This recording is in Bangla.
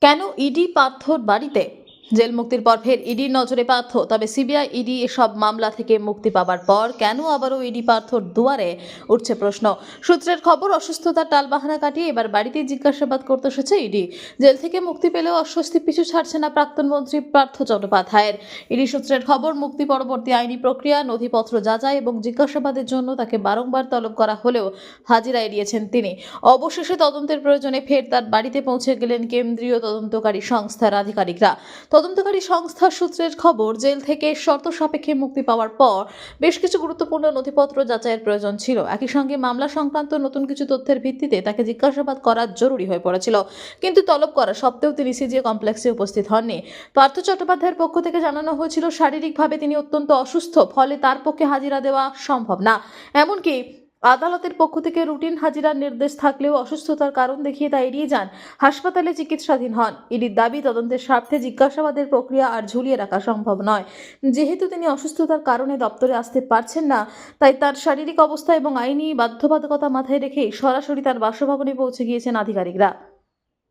কেন ইডি পার্থর বাড়িতে? জেল মুক্তির পর ফের ইডির নজরে পার্থ। তবে সিবিআই ইডি এসব মামলা থেকে মুক্তি পাবার পর কেন আবারও ইডি পার্থর দুয়ারে উঠছে প্রশ্ন। সূত্রের খবর, অসুস্থতার টালবাহানা কাটিয়ে এবার বাড়িতেই জিজ্ঞাসাবাদ করতে এসেছে ইডি। জেল থেকে মুক্তি পেলেও অস্বস্তি পিছু ছাড়ছে না প্রাক্তন মন্ত্রী পার্থ চট্টোপাধ্যায়ের। ইডি সূত্রের খবর, মুক্তি পরবর্তী আইনি প্রক্রিয়া, নথিপত্র যাচাই এবং জিজ্ঞাসাবাদের জন্য তাকে বারংবার তলব করা হলেও হাজিরা এড়িয়েছেন তিনি। অবশেষে তদন্তের প্রয়োজনে ফের তার বাড়িতে পৌঁছে গেলেন কেন্দ্রীয় তদন্তকারী সংস্থার আধিকারিকরা। তদন্তকারী সংস্থার সূত্রের খবর, জেল থেকে শর্ত সাপেক্ষে মুক্তি পাওয়ার পর বেশ কিছু গুরুত্বপূর্ণ নথিপত্র যাচাইয়ের প্রয়োজন ছিল। একই সঙ্গে মামলা সংক্রান্ত নতুন কিছু তথ্যের ভিত্তিতে তাকে জিজ্ঞাসাবাদ করা জরুরি হয়ে পড়েছিল। কিন্তু তলব করা সত্ত্বেও তিনি সিজিএ কমপ্লেক্সে উপস্থিত হননি। পার্থ চট্টোপাধ্যায়ের পক্ষ থেকে জানানো হয়েছিল, শারীরিকভাবে তিনি অত্যন্ত অসুস্থ, ফলে তার পক্ষে হাজিরা দেওয়া সম্ভব না। এমনকি আদালতের পক্ষ থেকে রুটিন হাজিরার নির্দেশ থাকলেও অসুস্থতার কারণ দেখিয়ে তা এড়িয়ে যান, হাসপাতালে চিকিৎসাধীন হন। ইডির দাবি, তদন্তের স্বার্থে জিজ্ঞাসাবাদের প্রক্রিয়া আর ঝুলিয়ে রাখা সম্ভব নয়। যেহেতু তিনি অসুস্থতার কারণে দপ্তরে আসতে পারছেন না, তাই তার শারীরিক অবস্থা এবং আইনি বাধ্যবাধকতা মাথায় রেখেই সরাসরি তার বাসভবনে পৌঁছে গিয়েছেন আধিকারিকরা।